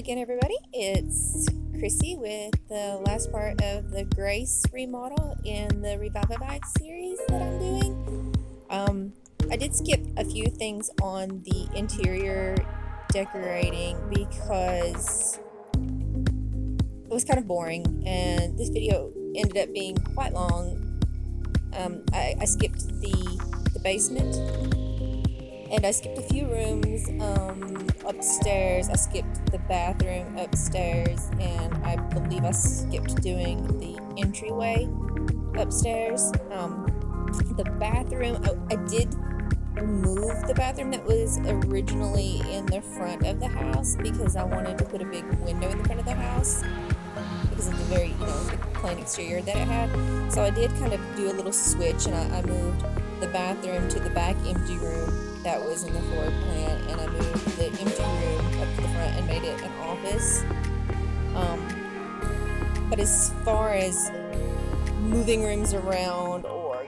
again, everybody. It's Chrissy with the last part of the Grace remodel in the Revivify series that I'm doing. I did skip a few things on the interior decorating because it was kind of boring, and this video ended up being quite long. I skipped the basement, and I skipped a few rooms upstairs. I skipped the bathroom upstairs, and I believe I skipped doing the entryway upstairs. The bathroom, I did move the bathroom that was originally in the front of the house because I wanted to put a big window in the front of the house because of the very, the plain exterior that it had. So I did kind of do a little switch, and I moved the bathroom to the back empty room that was in the floor plan, and I moved the empty room up to the front and made it an office. But as far as moving rooms around or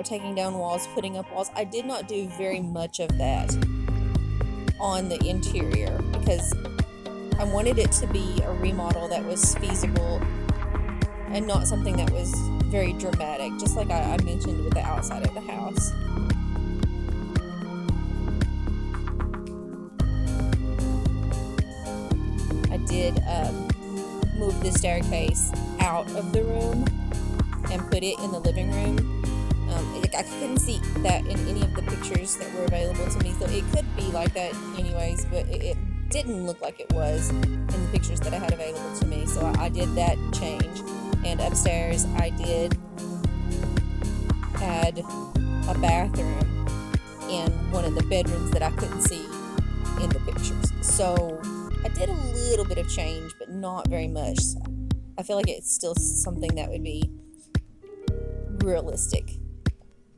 taking down walls, putting up walls, I did not do very much of that on the interior because I wanted it to be a remodel that was feasible and not something that was very dramatic, just like I mentioned with the outside of the house. I did move the staircase out of the room and put it in the living room. I couldn't see that in any of the pictures that were available to me, so it could be like that anyways, but it didn't look like it was in the pictures that I had available to me, so I did that change. And upstairs I did add a bathroom in one of the bedrooms that I couldn't see in the pictures. So I did a little bit of change, but not very much. So I feel like it's still something that would be realistic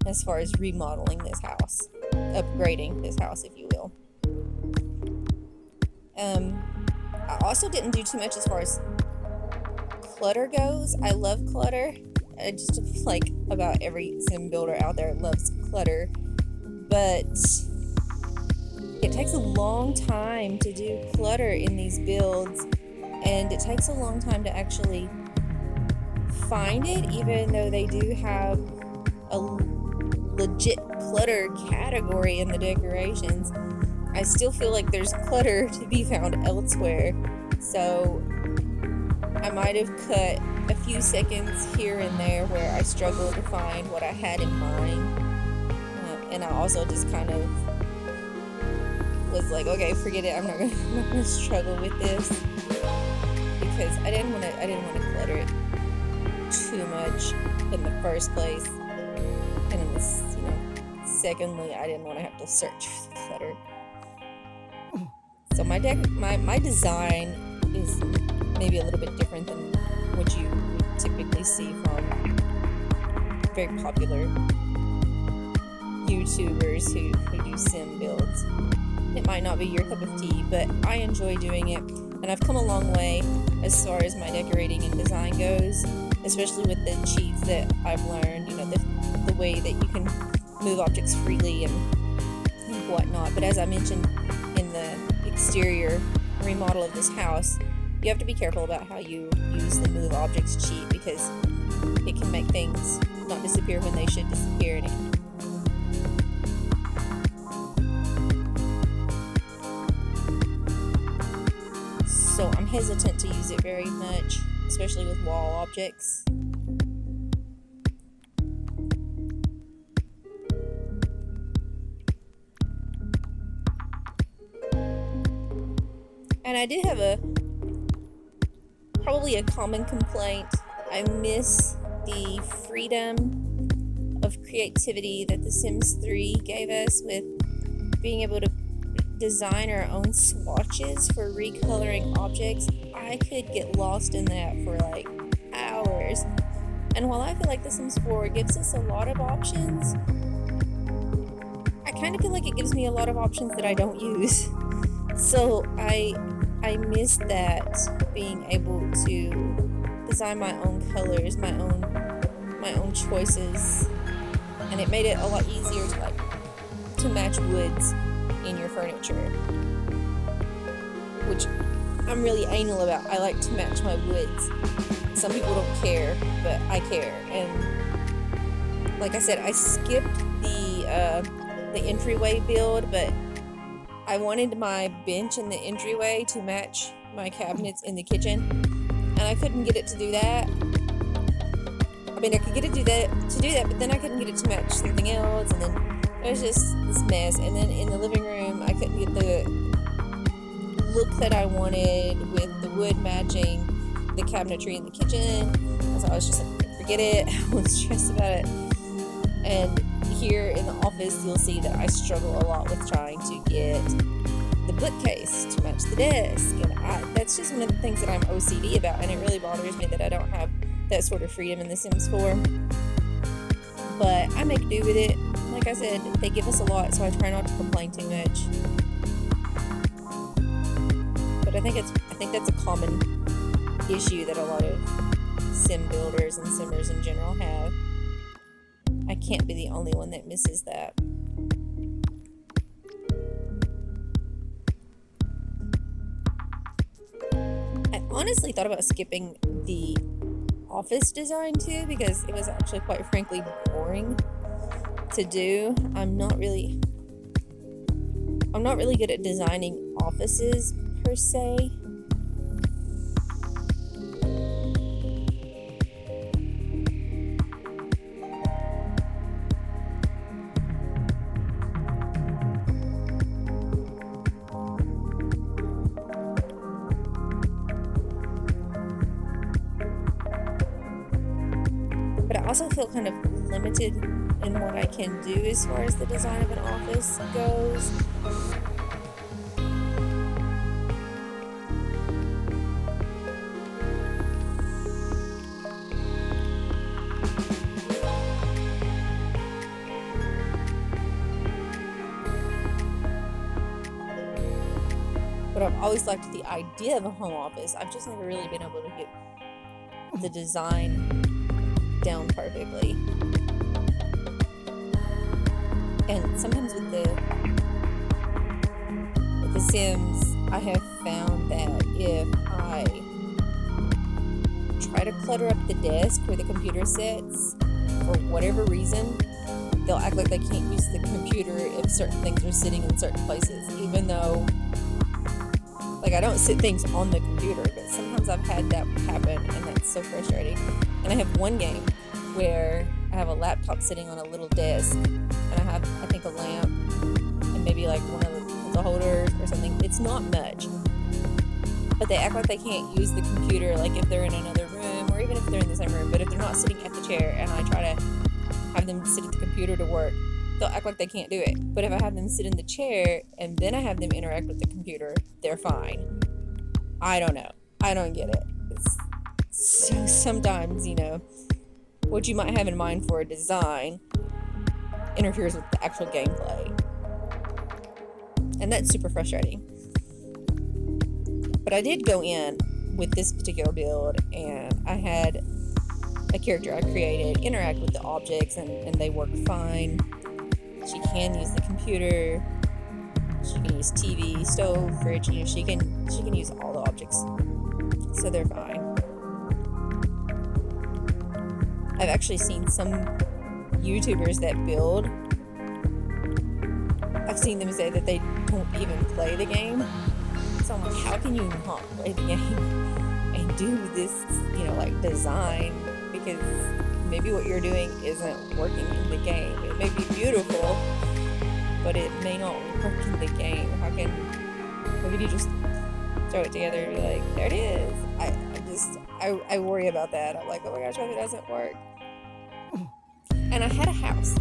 as far as remodeling this house, upgrading this house, if you will. I also didn't do too much as far as clutter goes. I love clutter. I just like about every sim builder out there loves clutter, but it takes a long time to do clutter in these builds, and it takes a long time to actually find it, even though they do have a legit clutter category in the decorations. I still feel like there's clutter to be found elsewhere, so I might have cut a few seconds here and there where I struggled to find what I had in mind, and I also just kind of was like, okay, forget it. I'm not gonna struggle with this because I didn't want to clutter it too much in the first place, and in this, secondly, I didn't want to have to search for the clutter. So my design is maybe a little bit different than what you would typically see from very popular YouTubers who do sim builds. It might not be your cup of tea, but I enjoy doing it, and I've come a long way as far as my decorating and design goes, especially with the cheats that I've learned, the way that you can move objects freely and whatnot. But as I mentioned in the exterior remodel of this house, you have to be careful about how you use the move objects cheat because it can make things not disappear when they should disappear, and it can so I'm hesitant to use it very much, especially with wall objects. And I did have probably a common complaint. I miss the freedom of creativity that The Sims 3 gave us with being able to design our own swatches for recoloring objects. I could get lost in that for like hours. And while I feel like The Sims 4 gives us a lot of options, I kind of feel like it gives me a lot of options that I don't use. So I miss that, being able to design my own colors, my own choices, and it made it a lot easier to match woods in your furniture, which I'm really anal about. I like to match my woods. Some people don't care, but I care. And like I said, I skipped the entryway build, but I wanted my bench in the entryway to match my cabinets in the kitchen, and I couldn't get it to do that. I mean, I could get it to do that, but then I couldn't get it to match something else, and then it was just this mess. And then in the living room, I couldn't get the look that I wanted with the wood matching the cabinetry in the kitchen. So I was just like, forget it. I was stressed about it. And here in the office, you'll see that I struggle a lot with trying to get the bookcase to match the desk. And that's just one of the things that I'm OCD about, and it really bothers me that I don't have that sort of freedom in The Sims 4. But I make do with it. Like I said, they give us a lot, so I try not to complain too much. But I think that's a common issue that a lot of sim builders and simmers in general have. I can't be the only one that misses that. I honestly thought about skipping the office design too, because it was actually quite frankly boring to do. I'm not really good at designing offices per se. But I also feel kind of limited in what I can do as far as the design of an office goes. But I've always liked the idea of a home office. I've just never really been able to get the design down perfectly. And sometimes with the Sims, I have found that if I try to clutter up the desk where the computer sits, for whatever reason, they'll act like they can't use the computer if certain things are sitting in certain places, even though, like, I don't sit things on the computer, but sometimes I've had that happen, and that's so frustrating. And I have one game where I have a laptop sitting on a little desk, and I have, I think, a lamp, and maybe like one of the holders or something. It's not much, but they act like they can't use the computer, like if they're in another room, or even if they're in the same room, but if they're not sitting at the chair, and I try to have them sit at the computer to work, they'll act like they can't do it. But if I have them sit in the chair and then I have them interact with the computer, they're fine. I don't know. I don't get it. So sometimes, what you might have in mind for a design interferes with the actual gameplay. And that's super frustrating. But I did go in with this particular build, and I had a character I created interact with the objects, and they work fine. She can use the computer, she can use TV, stove, fridge, she can use all the objects, so they're fine. I've actually seen some YouTubers that build, I've seen them say that they don't even play the game. So I'm like, how can you not play the game and do this, like design? Because maybe what you're doing isn't working in the game. It may be beautiful, but it may not work in the game. How can you just throw it together and be like, there it is? I worry about that. I'm like, oh my gosh, what if it doesn't work? And I had a house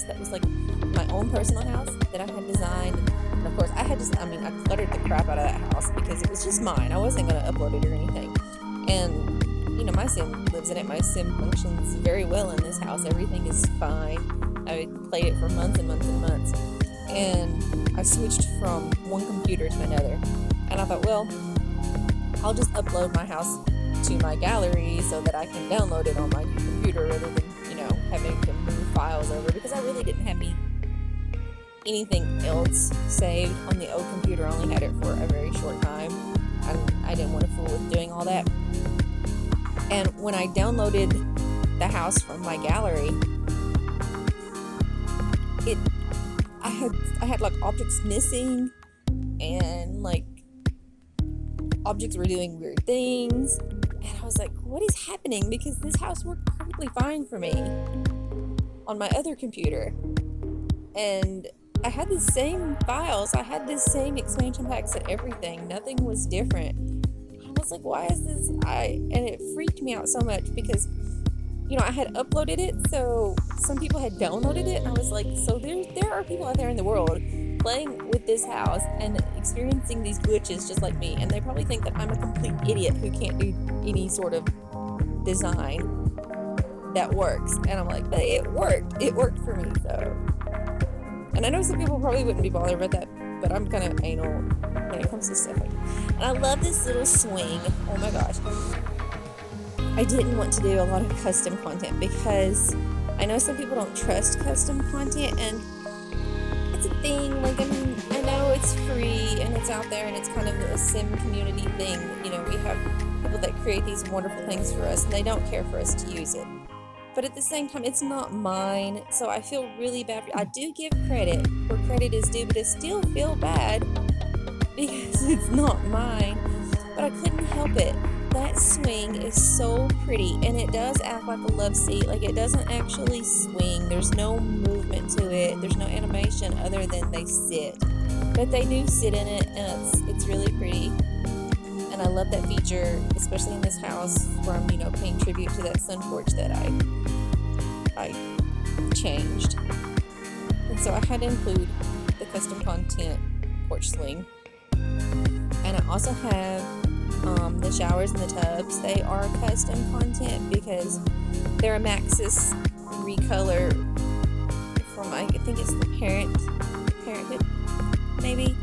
that was like my own personal house that I had designed. And of course, I cluttered the crap out of that house because it was just mine. I wasn't going to upload it or anything. And my sim lives in it. My sim functions very well in this house. Everything is fine. I played it for months and months and months. And I switched from one computer to another. And I thought, well, I'll just upload my house to my gallery so that I can download it on my new computer rather than, having to move files over, because I really didn't have anything else saved on the old computer. I only had it for a very short time. I didn't want to fool with doing all that. And when I downloaded the house from my gallery, I had like objects missing, and like objects were doing weird things, and I was like, what is happening? Because this house worked perfectly fine for me on my other computer, and I had the same files, I had the same expansion packs and everything. Nothing was different. I was like, why is this? And it freaked me out so much because, I had uploaded it, so some people had downloaded it, and I was like, so there are people out there in the world playing with this house and experiencing these glitches just like me, and they probably think that I'm a complete idiot who can't do any sort of design that works. And I'm like, but it worked for me. So, and I know some people probably wouldn't be bothered about that, but I'm kind of anal when it comes to stuff. And I love this little swing. Oh my gosh. I didn't want to do a lot of custom content because I know some people don't trust custom content, and it's a thing. Like, I mean, I know it's free and it's out there and it's kind of a sim community thing. We have people that create these wonderful things for us, and they don't care for us to use it. But at the same time, it's not mine, so I feel really bad. I do give credit where credit is due, but I still feel bad because it's not mine. But I couldn't help it. That swing is so pretty, and it does act like a love seat. Like, it doesn't actually swing. There's no movement to it. There's no animation other than they sit. But they do sit in it, and it's really pretty. And I love that feature, especially in this house where I'm, paying tribute to that sun porch that I changed. And so I had to include the custom content porch swing. And I also have the showers and the tubs. They are custom content because they're a Maxis recolor from, I think it's the Parenthood, maybe.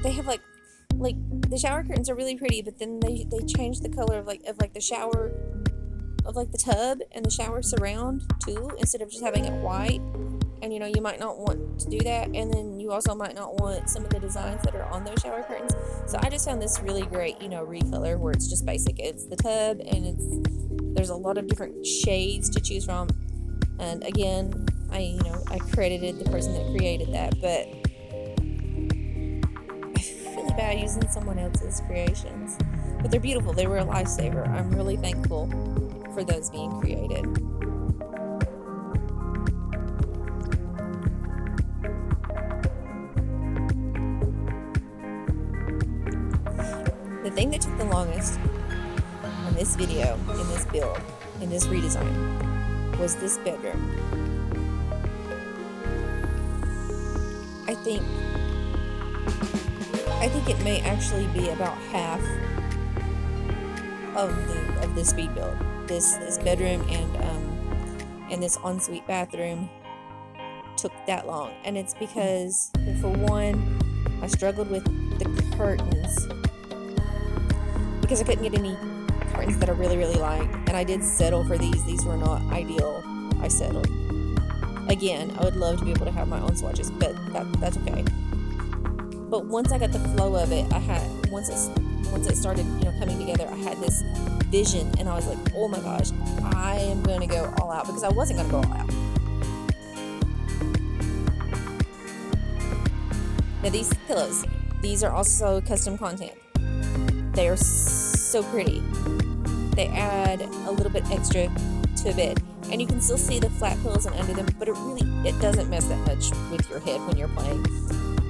They have like the shower curtains are really pretty, but then they change the color of the shower, of like the tub and the shower surround too, instead of just having it white. And you might not want to do that, and then you also might not want some of the designs that are on those shower curtains. So I just found this really great, recolor where it's just basic. It's the tub, and there's a lot of different shades to choose from. And again, I credited the person that created that, but I feel really bad using someone else's creations. But they're beautiful. They were a lifesaver. I'm really thankful for those being created. The thing that took the longest on this video, in this build, in this redesign, was this bedroom. I think it may actually be about half of the speed build. This bedroom and this ensuite bathroom took that long, and it's because, for one, I struggled with the curtains because I couldn't get any curtains that I really, really liked, and I did settle for these. These were not ideal. I settled. Again, I would love to be able to have my own swatches, but that's okay. But once I got the flow of it, once it started, coming together, I had this vision, and I was like, oh my gosh, I am going to go all out, because I wasn't going to go all out. Now these pillows, these are also custom content. They are so pretty. They add a little bit extra to a bed, and you can still see the flat pillows and under them, but it doesn't mess that much with your head when you're playing.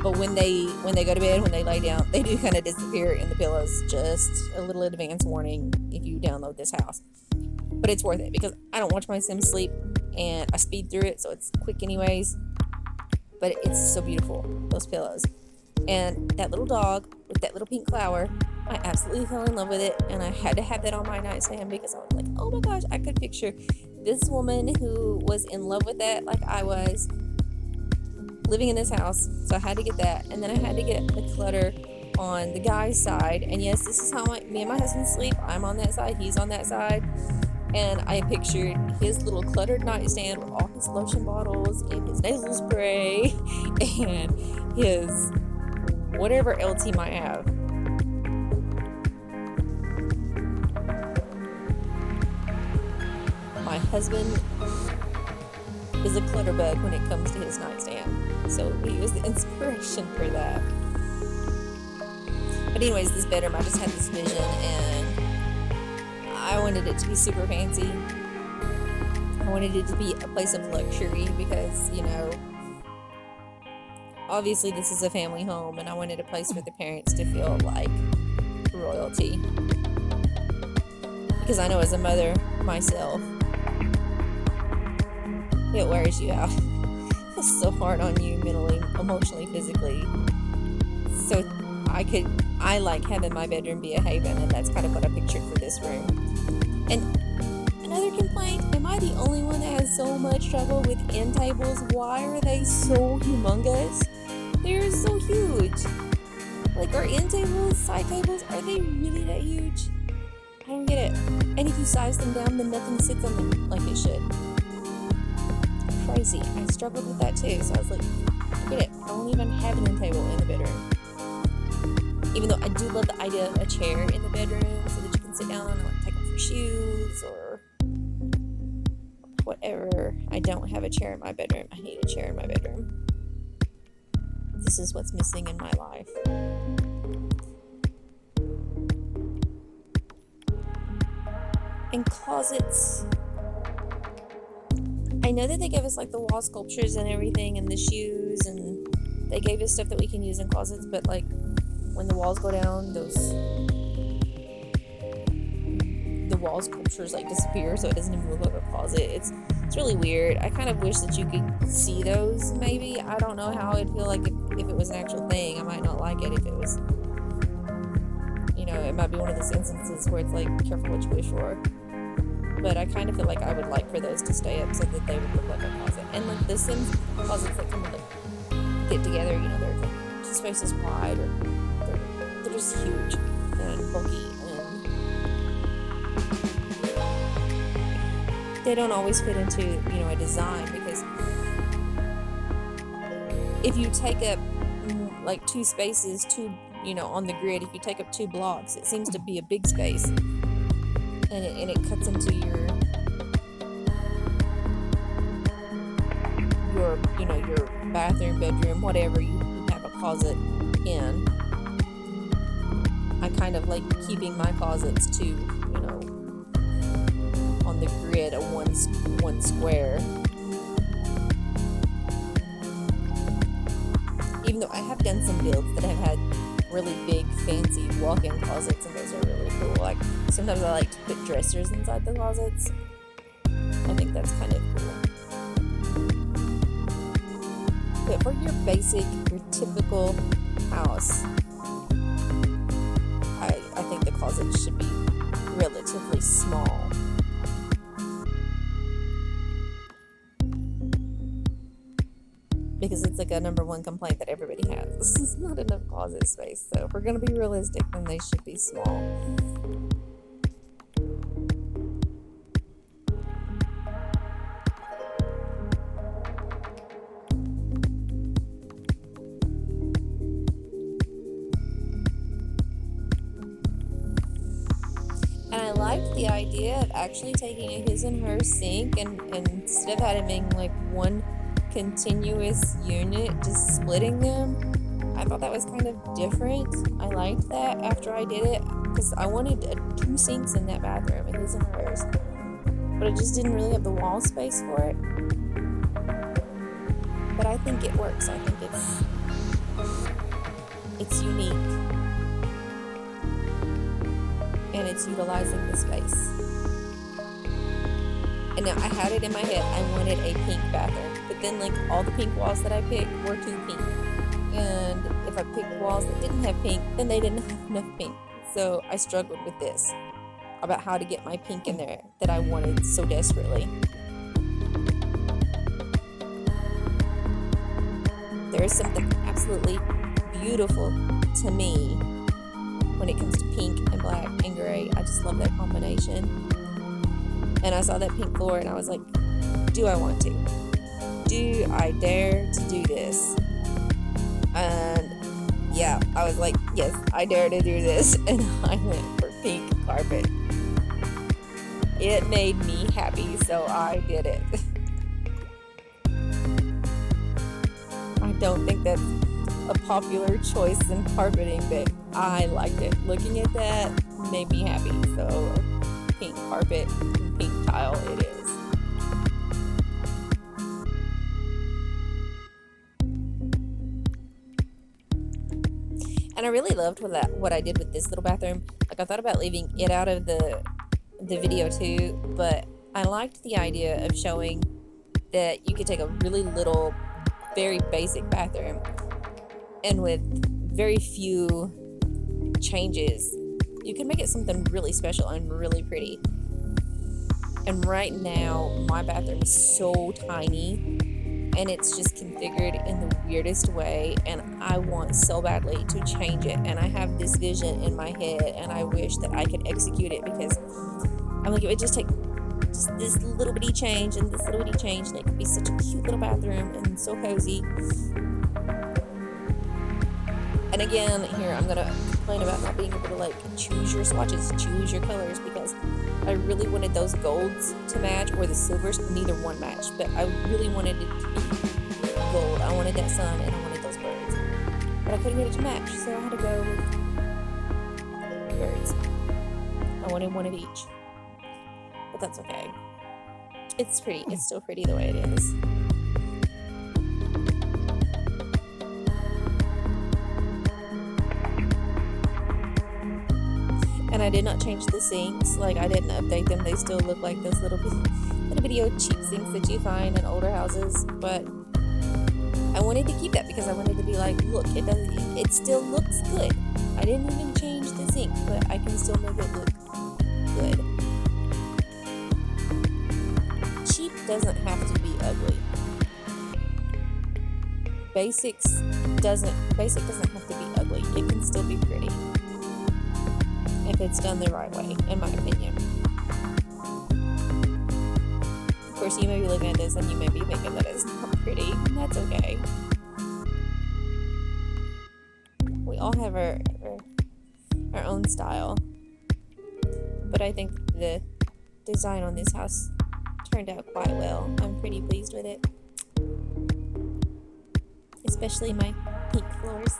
But when they go to bed, when they lay down, they do kind of disappear in the pillows. Just a little advance warning if you download this house. But it's worth it, because I don't watch my Sims sleep, and I speed through it, so it's quick anyways. But it's so beautiful, those pillows. And that little dog with that little pink flower, I absolutely fell in love with it, and I had to have that on my nightstand, because I was like, oh my gosh, I could picture this woman who was in love with that like I was, living in this house. So I had to get that, and then I had to get the clutter on the guy's side. And yes, this is how me and my husband sleep. I'm on that side, he's on that side. And I pictured his little cluttered nightstand with all his lotion bottles and his nasal spray and his whatever else he might have. My husband is a clutterbug when it comes to his nightstand, so he was the inspiration for that. But anyways, this bedroom, I just had this vision, and I wanted it to be super fancy. I wanted it to be a place of luxury because, obviously this is a family home, and I wanted a place for the parents to feel like royalty. Because I know as a mother myself, it wears you out. It's so hard on you mentally, emotionally, physically. So I like having my bedroom be a haven, and that's kind of what I pictured for this room. And another complaint, am I the only one that has so much trouble with end tables? Why are they so humongous? They're so huge. Like, our end tables, side tables, are they really that huge? I don't get it. And if you size them down, then nothing sits on them like it should. Crazy. I struggled with that too, so I was like, forget it. I won't even have an end table in the bedroom. Even though I do love the idea of a chair in the bedroom so that you can sit down and take off your shoes or whatever. I don't have a chair in my bedroom. I need a chair in my bedroom. This is what's missing in my life. And closets. I know that they gave us like the wall sculptures and everything and the shoes, and they gave us stuff that we can use in closets, but like when the walls go down, the wall sculptures like disappear, so it doesn't even look like a closet. It's really weird. I kind of wish that you could see those maybe. I don't know how it'd feel like if it was an actual thing. I might not like it if it was, it might be one of those instances where it's like, careful what you wish for. But I kind of feel like I would like for those to stay up so that they would look like a closet. And like the Sims closets that come like get together, they're like 2 spaces wide, or they're just huge and bulky, and they don't always fit into a design, because if you take up like 2 spaces, on the grid, if you take up 2 blocks, it seems to be a big space. And it cuts into your bathroom, bedroom, whatever you have a closet in. I kind of like keeping my closets to, on the grid, a one square. Even though I have done some builds that have had really big, fancy walk-in closets, and those are really cool. Like, sometimes I like to put dressers inside the closets. I think that's kind of cool. But for your typical house, I think the closet should be relatively small. Because it's like a number one complaint that everybody has. This is not enough closet space. So if we're going to be realistic, then they should be small. And I liked the idea of actually taking a his and her sink and instead of having like one continuous unit, just splitting them. I thought that was kind of different. I liked that after I did it, because I wanted 2 sinks in that bathroom, his and hers, but I just didn't really have the wall space for it. But I think it works. I think it's unique, and it's utilizing the space. And now I had it in my head, I wanted a pink bathroom. But then, like, all the pink walls that I picked were too pink. And if I picked walls that didn't have pink, then they didn't have enough pink. So I struggled with this, about how to get my pink in there that I wanted so desperately. There is something absolutely beautiful to me when it comes to pink and black and gray. I just love that combination. And I saw that pink floor and I was like, do I want to? Do I dare to do this? And yeah, yeah, I was like, yes, I dare to do this, and I went for pink carpet. It made me happy, so I did it. I don't think that's a popular choice in carpeting, but I liked it. Looking at that made me happy, so pink carpet and pink tile it is. And I really loved what I did with this little bathroom. Like, I thought about leaving it out of the video too, but I liked the idea of showing that you could take a really little, very basic bathroom, and with very few changes, you can make it something really special and really pretty. And right now, my bathroom is so tiny, and it's just configured in the weirdest way, and I want so badly to change it. And I have this vision in my head, and I wish that I could execute it, because I'm like, it would just take just this little bitty change and this little bitty change, and it could be such a cute little bathroom and so cozy. And again, here I'm gonna complain about not being able to like choose your swatches, choose your colors, because I really wanted those golds to match, or the silvers. Neither one matched, but I really wanted it to be gold. I wanted that sun, and I wanted those birds, but I couldn't get it to match, so I had to go with birds. I wanted one of each, but that's okay. It's pretty. It's still pretty the way it is. And I did not change the sinks. Like, I didn't update them. They still look like those little bitty old cheap sinks that you find in older houses. But I wanted to keep that, because I wanted to be like, look, it still looks good. I didn't even change the sink, but I can still make it look good. Cheap doesn't have to be ugly. Basic doesn't have to be ugly. It can still be pretty, if it's done the right way, in my opinion. Of course, you may be looking at this and you may be thinking that it's not pretty. That's okay. We all have our own style. But I think the design on this house turned out quite well. I'm pretty pleased with it. Especially my pink floors.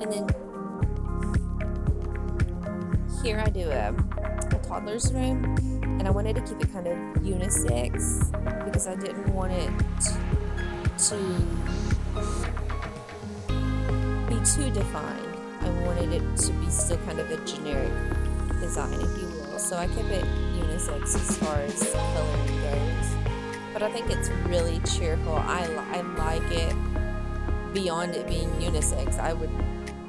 And then here I do a toddler's room, and I wanted to keep it kind of unisex, because I didn't want it to be too defined. I wanted it to be still kind of a generic design, if you will. So I kept it unisex as far as coloring goes. But I think it's really cheerful. I like it. Beyond it being unisex, I would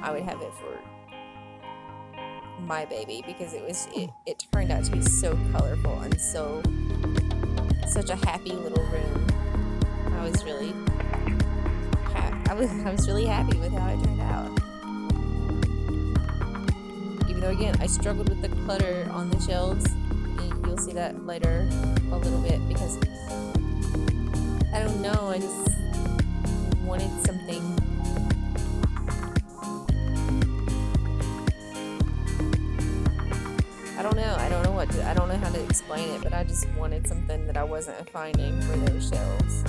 have it for my baby, because it turned out to be so colorful and such a happy little room. I was really happy with how it turned out. Even though, again, I struggled with the clutter on the shelves, and you'll see that later a little bit, because I don't know, I just wanted something. I don't know how to explain it, but I just wanted something that I wasn't finding for those shelves.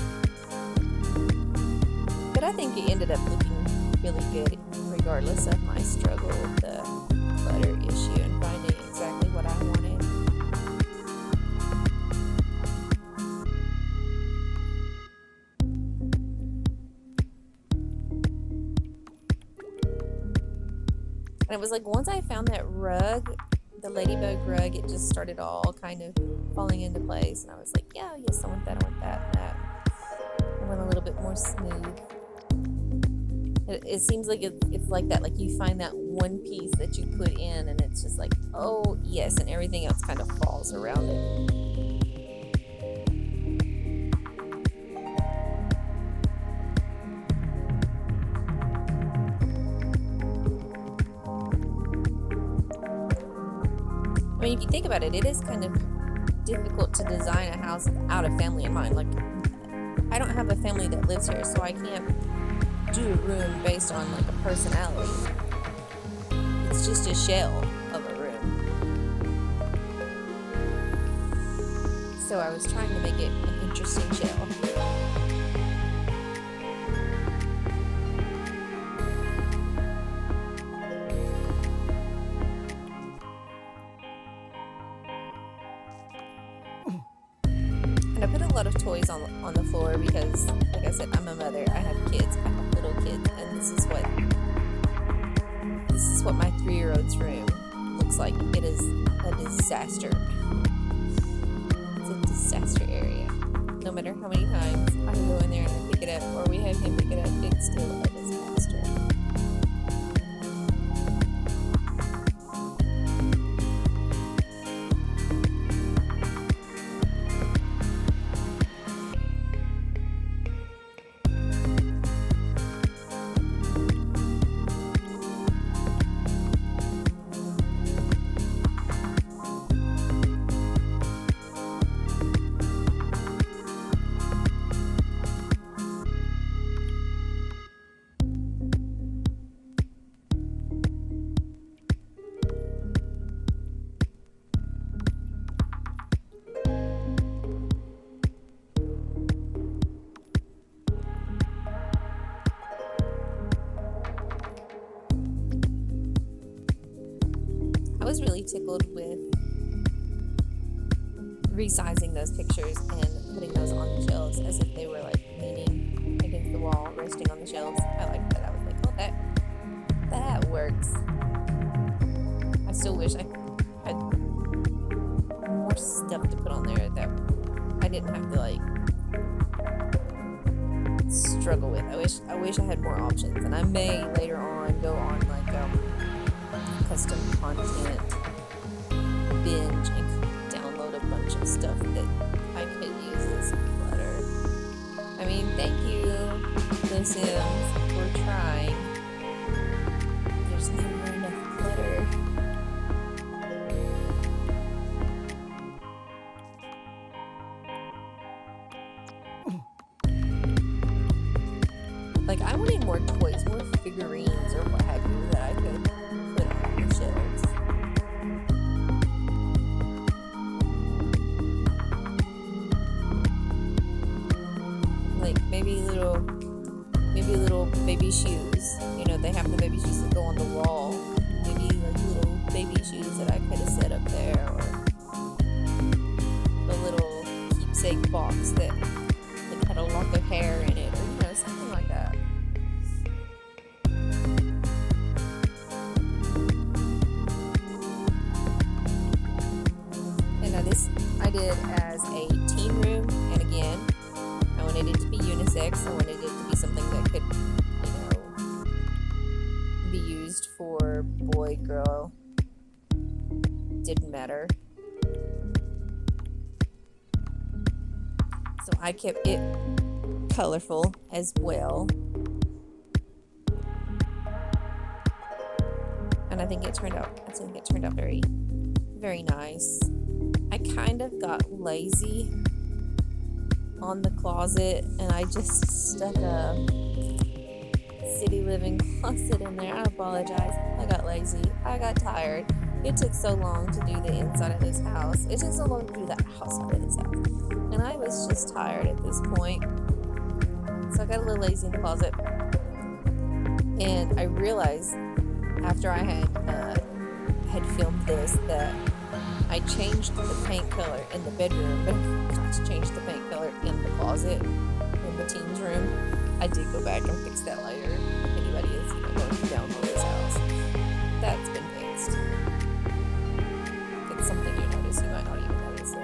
But I think it ended up looking really good, regardless of my struggle with the clutter issue and finding exactly what I wanted. And it was like, once I found that rug, the ladybug rug, it just started all kind of falling into place, and I was like, yeah, yes, I want that, and that. I went a little bit more smooth. It seems like it's like that, like you find that one piece that you put in, and it's just like, oh yes, and everything else kind of falls around it. I mean, if you think about it, it is kind of difficult to design a house without a family in mind. Like, I don't have a family that lives here, so I can't do a room based on like a personality. It's just a shell of a room. So I was trying to make it an interesting shell. And I put a lot of toys on the floor because, like I said, I'm a mother. I have kids. I have little kids, and this is what my 3-year-old's room looks like. It is a disaster. It's a disaster area. No matter how many times I go in there and I pick it up, or we have him pick it up, it's still a disaster. I was really tickled with resizing those pictures and putting those on the shelves as if they were like leaning against the wall, resting on the shelves. I liked that. I was like, oh, that works. I still wish I had more stuff to put on there that I didn't have to like struggle with. I wish I had more options, and I may later on go on like custom content binge and download a bunch of stuff that I could use as clutter. I mean, thank you, The Sims, for trying. There's never enough clutter. Like, I wanted more toys, more figurines or what have you that I could put on the shelves. Like maybe little baby shoes. You know, they have the baby shoes that go on the wall. Maybe like little baby shoes that I could have set up there, or the little keepsake box that like had a lock of hair in it, or you know, something like that. And now this I did as a teen room, and again, I wanted it to be unisex. I wanted it to be something that could, you know, be used for boy, girl. Didn't matter. So I kept it colorful as well. And I think it turned out very, very nice. I kind of got lazy on the closet, and I just stuck a city living closet in there. I apologize. I got lazy. I got tired. It took so long to do the inside of this house. It took so long to do the outside of this house. And I was just tired at this point. So I got a little lazy in the closet. And I realized after I had filmed this that I changed the paint color in the bedroom, but I forgot to change the paint color in the closet in the teens room. I did go back and fix that later. If anybody is going to download this house, that's been fixed. It's something you notice, you might not even notice it.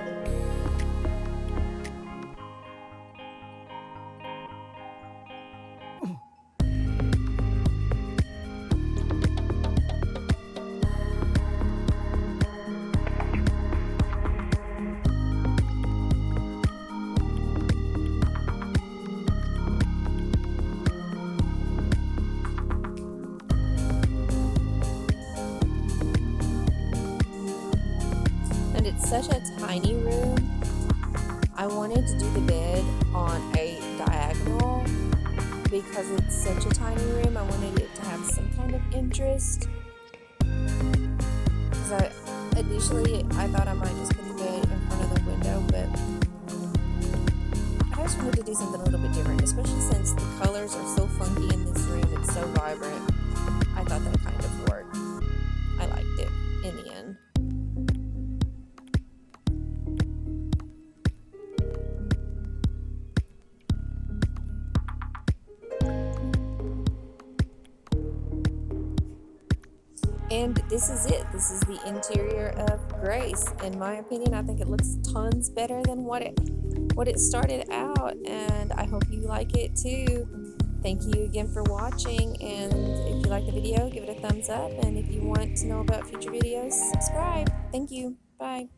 And it's such a tiny room. I wanted to do the bed on a diagonal because it's such a tiny room. I wanted it to have some kind of interest. Because initially I thought I might just put the bed in front of the window, but I just wanted to do something a little bit different, especially since the colors are so funky in this room. It's so vibrant. I thought that kind of worked. I liked it in the end. And this is it. This is the interior of Grace. In my opinion, I think it looks tons better than what it started out, and I hope you like it too. Thank you again for watching, and if you like the video, give it a thumbs up, and if you want to know about future videos, subscribe. Thank you. Bye.